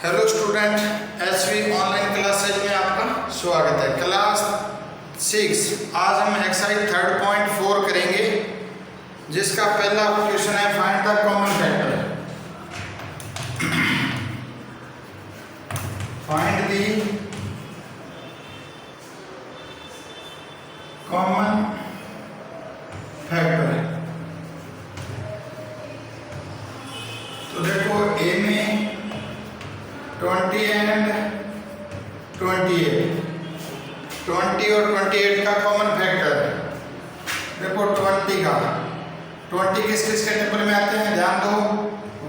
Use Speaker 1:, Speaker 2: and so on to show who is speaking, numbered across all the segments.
Speaker 1: Hello student, SV online classes में आपका स्वागत है। क्लास 6 आज हम एक्सरसाइज 3.4 करेंगे, जिसका पहला क्वेश्चन है find the common factor. Find the common factor. तो देखो ए में 20 एंड 28, 20 और 28 का कॉमन फैक्टर देखो 20 का। 20 किस किस के टेबल में आते हैं ध्यान दो।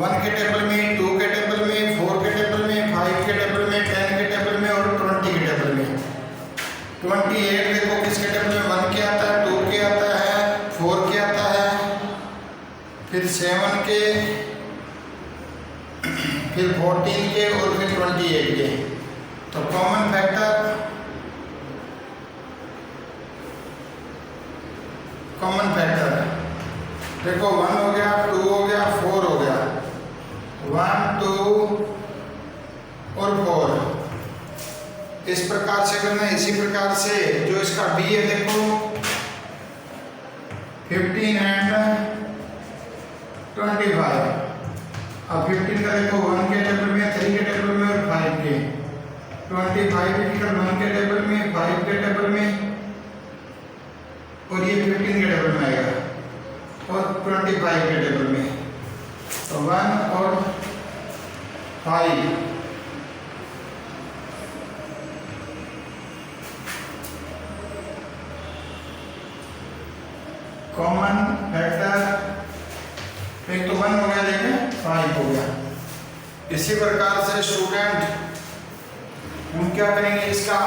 Speaker 1: 1 के टेबल में, 2 के टेबल में, 4 के टेबल में, 5 के टेबल में, 10 के टेबल में और 20 के टेबल में। 28 देखो किसके टेबल में 1 के आता है, 2 के आता है, 4 के आता है, फिर 7 के, फिर 14 के और फिर 28 के। तो कॉमन फैक्टर देखो 1 हो गया, 2 हो गया, 4 हो गया। 1, 2 और 4 इस प्रकार से करना है। इसी प्रकार से जो इसका बी है देखो 15 एंड 25। अब 15 का देखो 1 के टेबल में, 3 के टेबल में और 5 के। 25 इक्वल 1 के टेबल में, 5 के टेबल में और ये 15 के टेबल में आएगा और 25 के टेबल में। तो 1 और 5 कॉमन फैक्टर। एक तो 1 हो गया, देखें 5 हो गया। इसी प्रकार से स्टूडेंट हम क्या करेंगे, इसका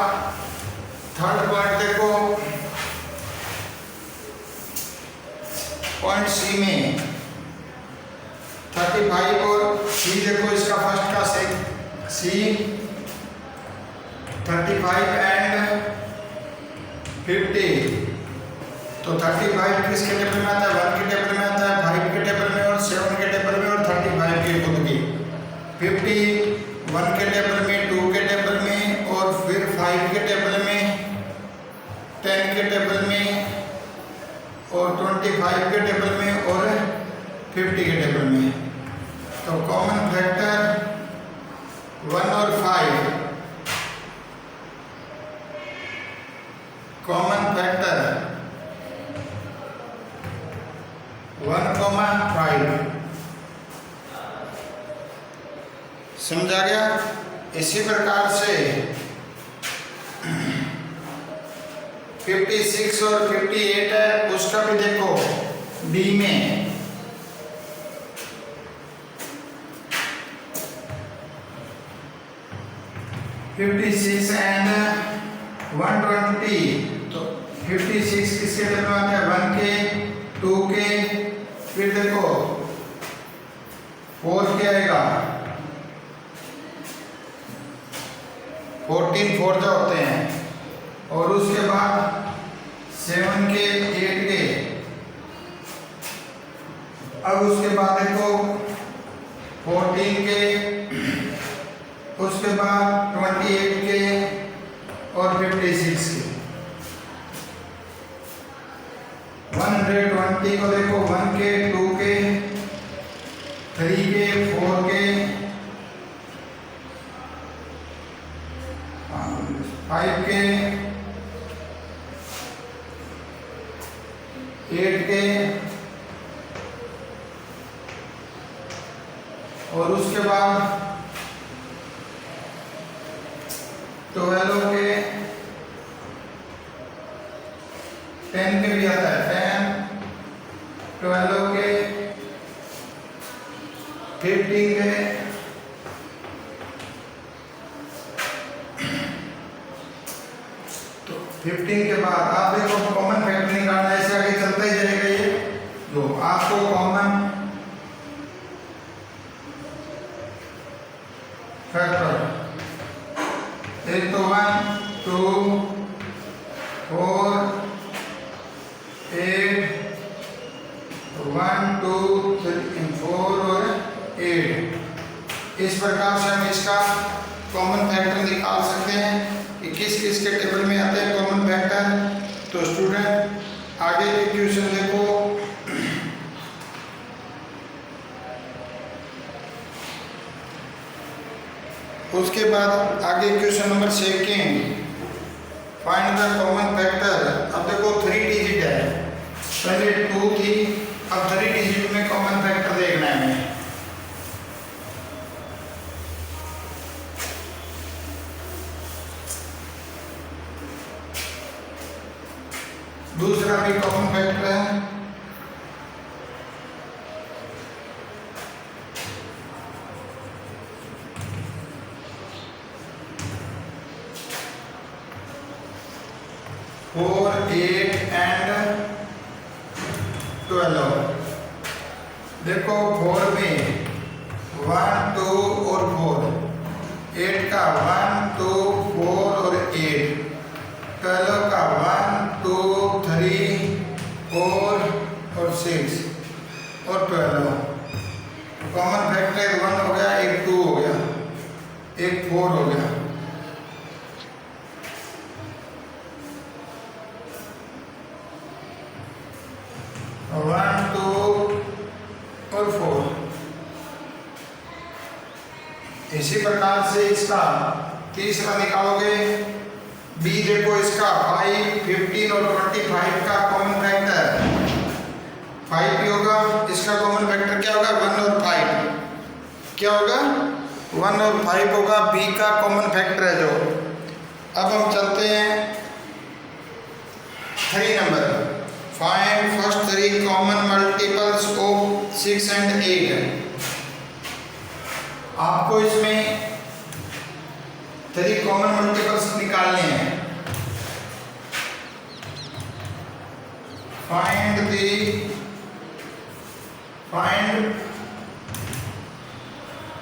Speaker 1: थर्ड पॉइंट देखो पॉइंट सी में 35 और सी देखो इसका फर्स्ट का सी 35 एंड 50। तो 35 किसके टेबल में आता है, 1 के टेबल में आता है, 5 के टेबल में और 7 के टेबल में और 35 के खुद की। 50 1 के टेबल में, 2 के टेबल में और फिर 5 के टेबल में, 10 के टेबल में और 25 के टेबल में और 50 के टेबल में। तो कॉमन फैक्टर 1 और 5, कॉमन फैक्टर 1,5 समझा गया। इसी प्रकार से 56 और 58 है, उसका भी देखो डी में 56 एंड 120। तो 56 किसके टेबल में आता है, 1 के, 2 के, फिर देखो 4 के आएगा, 14 4 जो होते हैं और उसके बाद 7 के, 8 के। अब उसके बाद देखो 14 के, उसके बाद 28 के और 56 के। 120 को देखो 1 के, 2 के, 3 के, 4 के, 5 के, 8 के और उसके बाद 12 के, 10 के भी आता है, 10, 12 के, 15 के, तो 15 के बाद आप देखो कॉमन फैक्टर निकालना है। ऐसे आगे चलता ही जाएगा। ये जो आपको कॉमन फैक्टर एक तो 1, 2, 4, 8, 1, 2, 3, 4 और 8 इस प्रकार से हम इसका कॉमन फैक्टर निकाल सकते हैं कि किस किस के टेबल में आते हैं कॉमन फैक्टर। तो स्टूडेंट आगे के क्वेश्चन देखो। उसके बाद आगे question number 2 find the common factor. अब देखो 3 डिजिट है, पहले 2 थी, अब 3 डिजिट में कॉमन फैक्टर देखना है हमें। दूसरा भी कॉमन फैक्टर है, फोर 8 एंड 12। देखो 4 में 1 2 और 4, 8 का 1 2 4 और 8, 12 का 1 2 3 4 और 6 और 12। कॉमन फैक्टर 1 हो गया, एक 2 हो गया, एक 4 हो गया। वन 2 और 4। इसी प्रकार से इसका तीसरा निकालोगे। बी देखो, इसका 5 15 और 25 का कॉमन फैक्टर 5 भी होगा। इसका कॉमन फैक्टर क्या होगा? 1 और 5। क्या होगा? 1 और 5 होगा, बी का कॉमन फैक्टर है जो। अब हम चलते हैं 3 number. Find first 3 common multiples of 6 and 8। आपको इसमें 3 कॉमन मल्टीपल्स निकालने हैं। Find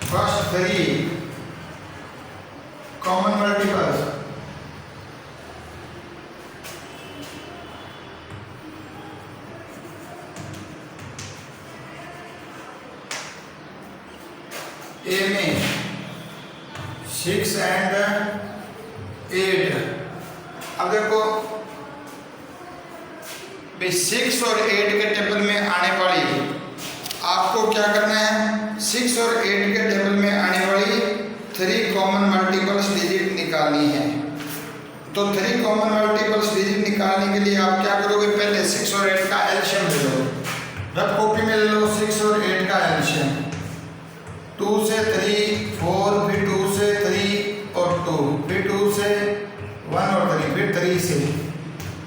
Speaker 1: first 3 common multiples. A में 6 एंड 8। अब देखो 6 और 8 के टेबल में आने वाली, आपको क्या करना है? 6 और 8 के टेबल में आने वाली 3 कॉमन मल्टीपल्स डिजिट निकालनी है। तो 3 कॉमन मल्टीपल्स डिजिट निकालने के लिए आप क्या करोगे? पहले 6 और 8 का एलसीएम ले लो, रफ कॉपी में ले लो। 6 और 8 का एलसीएम 2 से 3 4, फिर 2 से 3 और 2, फिर 2 से 1 और 3, फिर 3 से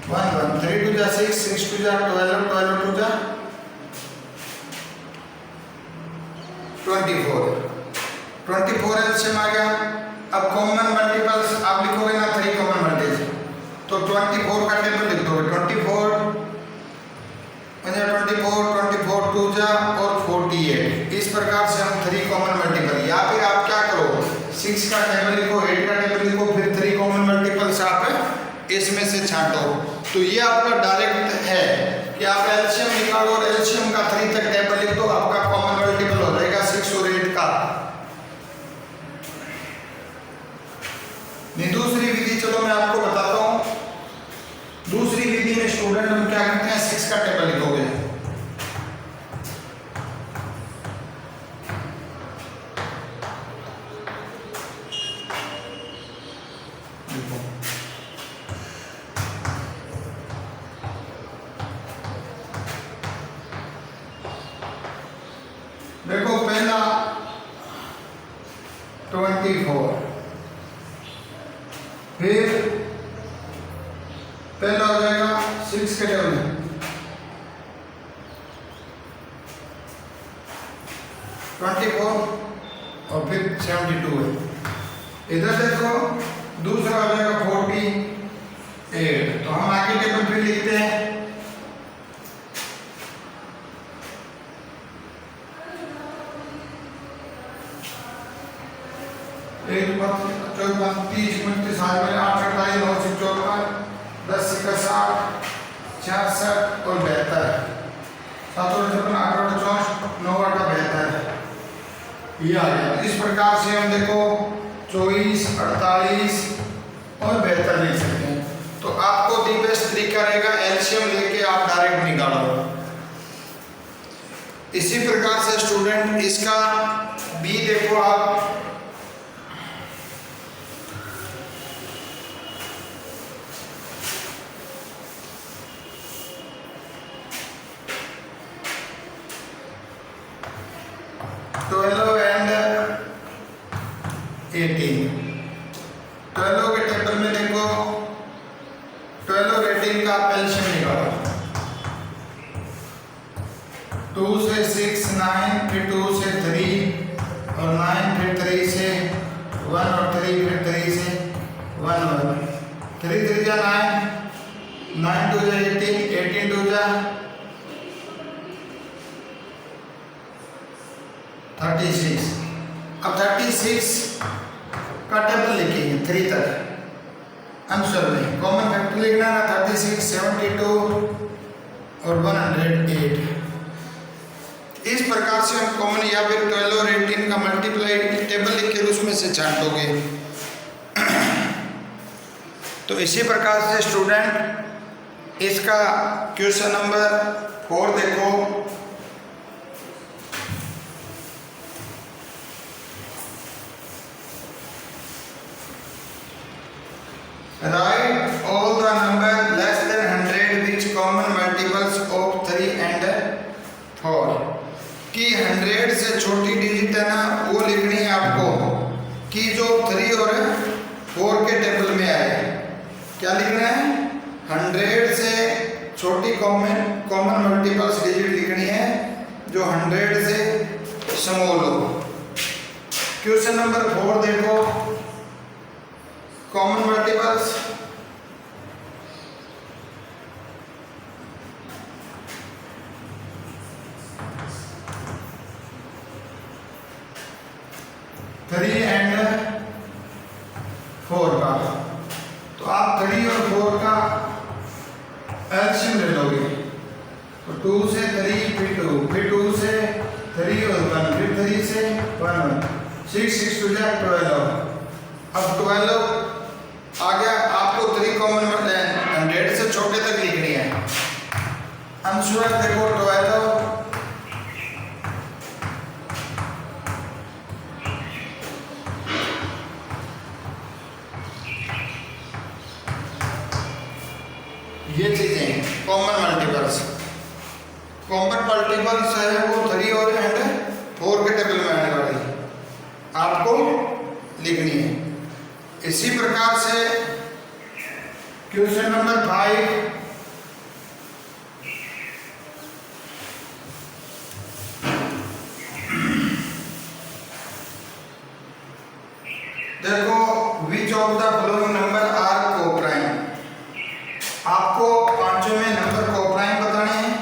Speaker 1: 1 1, 3 2 जा 6, 6 2 जा 12, 12 2 जा 24 एलसीएम आ गया। अब कॉमन मल्टीपल्स आप लिखोगे ना 3 कॉमन मल्टीपल्स, तो 24 का टेबल लिख दोगे। 24 24 2 जा और 48। इस प्रकार से हम 3 कॉमन मल्टीपल, या फिर आप क्या करो 6 का टेबल लिखो, 8 का टेबल लिखो, फिर 3 कॉमन मल्टीपल्स आप इसमें से छांटो। तो ये आपका डायरेक्ट है कि आप एलसीएम निकालो और एलसीएम का 3 तक टेबल लिख दो, आपका कॉमन मल्टीपल हो जाएगा 6 और 8 का। नहीं, दूसरी विधि चलो मैं आपको बताता हूँ। दूसरी विधि में स्टूडेंट हम क्या करते हैं? 6 का टेबल लिखोगे, देखो पहला 24, फिर पहला हो जाएगा 6 के टेबल में 24 और फिर 72 है। इधर देखो दूसरा हो जाएगा 48। तो हम आगे टेबल फिर लिखते हैं। एक 24 30 29 8 28 9 से 54 10 से 60 66 और 72 7 और 56 8 और 64 9 8 72। ये आ गया। तो इस प्रकार से हम देखो 24, 48 और 72 लिख सकते हैं। तो आपको दी बेस्ट तरीका रहेगा एलसीएम लेके आप डायरेक्ट निकालो। इसी प्रकार से स्टूडेंट इसका बी देखो आप, ट्वेल्व एंड 18, 12 के टेबल में देखो 12 और 18 का आप एलसीएम निकालो। 2 से 6 9, फिर 2 से 3 और 9, फिर 3 से 1 और 3, फिर 3 से 1 1, 3 3 जा 9, 9 2 जा 18, 18 2 जा 36। अब 36 का टेबल लिखेंगे 3 तक आंसर में कॉमन फैक्टर लिखना है ना, 36, 72 और 108। इस प्रकार से हम कॉमन या फिर 12 और 18 का मल्टीप्लाई टेबल लिख के उसमें से छांट दोगे। तो इसी प्रकार से स्टूडेंट इसका क्वेश्चन नंबर 4 देखो। Write all the number less than 100 which common multiples of 3 and 4। कि 100 से छोटी डिजिट है ना वो लिखनी है आपको कि जो 3 और 4 के टेबल में आए। क्या लिखना है? 100 से छोटी कॉमन मल्टीपल्स डिजिट लिखनी है जो 100 से स्मॉल हो। क्वेश्चन नंबर 4 देखो, कॉमन मल्टीपल्स थ्री एंड 4 का। तो आप 3 और 4 का एलसीएम ले लोगे। तो 2 से 3, फिर 2, फिर 2 से 3 और 1, फिर 3 से 1 6 6 2 जा 12। अब 12 आ गया। आपको 3 कॉमन 100 से छोटे तक लिखनी है। आंसर देखो 12 ये चीजें कॉमन मल्टीपल्स। कॉमन मल्टीपल्स है वो 3 और 4 के टेबल में आने वाली आपको लिखनी है। इसी प्रकार से क्वेश्चन नंबर 5 देखो, which of the following number are coprime. आपको पांचों में नंबर कोप्राइम बताने हैं।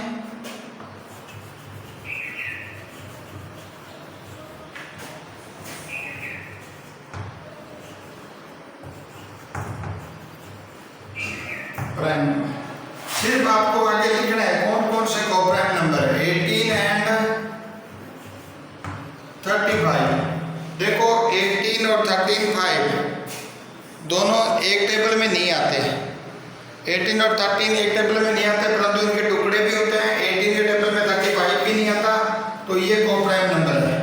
Speaker 1: प्राइम नंबर सिर्फ आपको आगे लिखना है कौन कौन से कोप्राइम नंबर है। 18 एंड 35। देखो 18 और 35 दोनों एक टेबल में नहीं आते। 18 और 13 एक टेबल में नहीं आते, परंतु इनके टुकड़े भी होते हैं। 18 के टेबल में 35 भी नहीं आता, तो ये कोप्राइम नंबर है।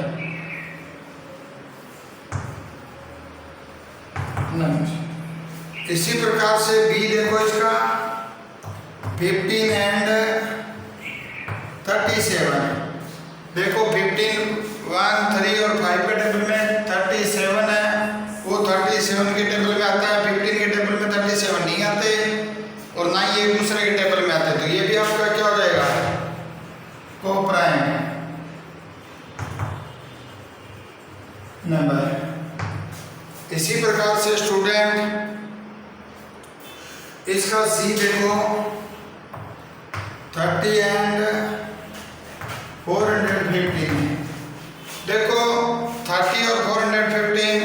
Speaker 1: इसी प्रकार से बी देखो, इसका 15 एंड 37। देखो 15 1 3 और 5 के टेबल में 37 है, वो 37 के टेबल में आता है। 15 के टेबल में 37 नहीं आते और ना ही एक दूसरे के टेबल में आते। तो ये भी आपका क्या हो जाएगा? Coprime number. इसी प्रकार से स्टूडेंट इसका सी देखो, 30 एंड 415। देखो 30 और 415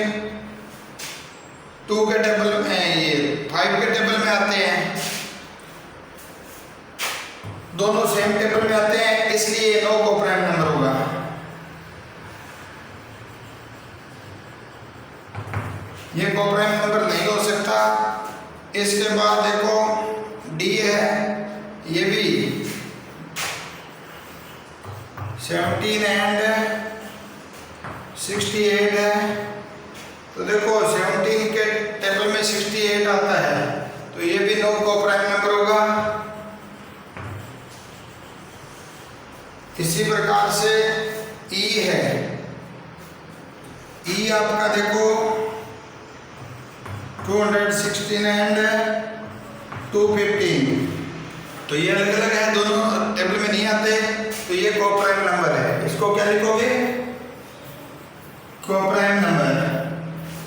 Speaker 1: 2 के टेबल में, ये 5 के टेबल में आते हैं। दोनों सेम टेबल में आते हैं, इसलिए नो कोप्राइम नंबर होगा। ये कोप्राइम नंबर नहीं हो सकता। इसके बाद देखो डी है, ये भी 17 एंड 68 है। तो देखो 17 के टेबल में 68 आता है, तो ये भी नो कोप्राइम नंबर होगा। इसी प्रकार से ई है, ई आपका देखो 216 एंड 215, तो ये अलग अलग है, दोनों टेबल में नहीं आते, तो ये कोप्राइम नंबर है। इसको क्या लिखोगे? Coprime number.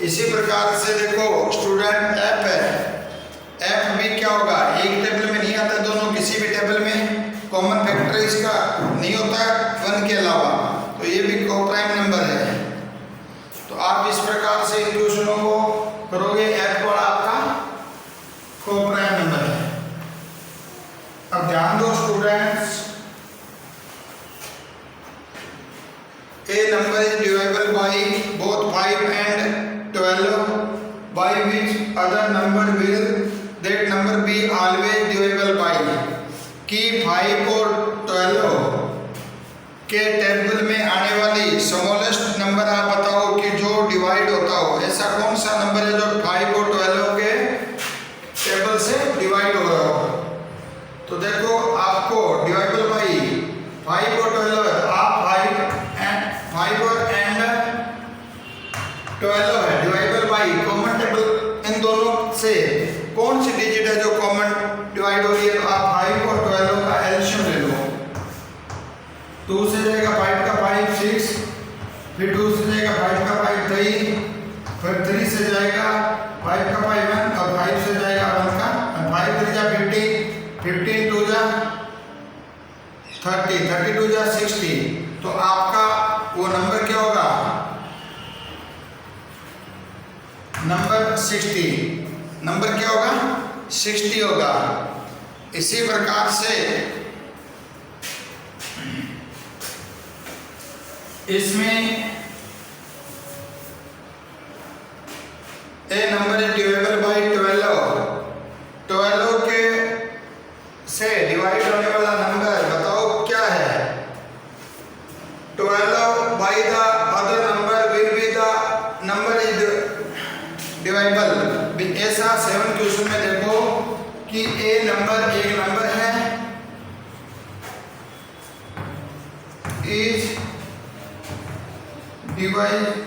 Speaker 1: इसी प्रकार से देखो स्टूडेंट एफ है, एफ भी क्या होगा? एक टेबल में नहीं आता, दोनों किसी भी टेबल में कॉमन फैक्टर इसका नहीं होता 1 के अलावा, तो ये भी कोप्राइम नंबर है। तो आप इस प्रकार से इन क्वेश्चनों को करोगे, एफ वाला आपका कोप्राइम नंबर है। अब ध्यान दो students, a number is divisible by both 5 and 12, by which other number will that number be always divisible by, कि 5 और 12 के टेबल में आने वाली स्मॉलेस्ट नंबर आप बताओ कि जो डिवाइड होता हो। ऐसा कौन सा नंबर है जो 5 और 12 के टेबल से डिवाइड हो रहा हो? तो देखो आपको डिवाइडेबल बाई 5 और 12, आप 5 और एंड 12 है, डिवाइडेबल बाई कॉमन टेबल इन दोनों से कौन सी डिजिट है जो कॉमन डिवाइड हो रही है? तो आप 5 और 12 का एलसीएम ले लो। 2 से जाएगा 5 का 5 6, फिर 2 से जाएगा 5 का 5 3, फिर 3 से जाएगा 5 का 5 1, और 5 से जाएगा 1 का 5 3 जा 15, 15 2 जा 30, 32 जा 60। तो आपका वो नंबर क्या होगा? नंबर 60, नंबर क्या होगा? 60 होगा। इसी प्रकार से इसमें ए नंबर इज डिवाइडेबल बाई 12 के से डिवाइड होने वाला नंबर बताओ क्या है? 12 by the other number will be the number is dividable. ऐसा 7 क्वेश्चन में देखो कि ए नंबर एक नंबर है, इज डिवाइडेबल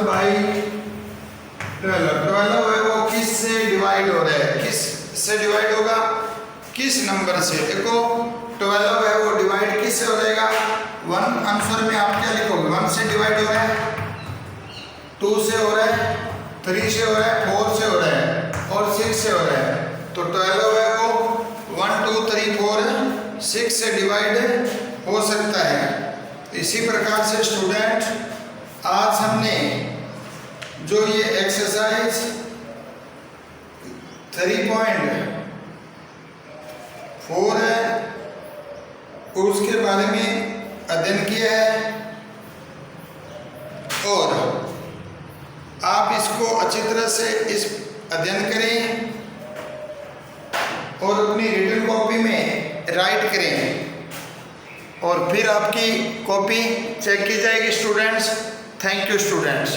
Speaker 1: बाई 12 है, वो किस से डिवाइड हो रहा है? किस से डिवाइड होगा? किस नंबर से? देखो 12 है, वो डिवाइड किस से हो जाएगा? 1 आंसर में आप क्या लिखोगे? 1 से डिवाइड हो रहा है, 2 से हो रहा है, 3 से हो रहा है, 4 से हो रहा है और 6 से हो रहा है। तो 12 है वो 1 2 3 4 6 से डिवाइड हो सकता है। इसी प्रकार से स्टूडेंट आज हमने जो ये एक्सरसाइज 3.4 है उसके बारे में अध्ययन किया है, और आप इसको अच्छी तरह से इस अध्ययन करें और अपनी रिटन कॉपी में राइट करें, और फिर आपकी कॉपी चेक की जाएगी स्टूडेंट्स। Thank you students.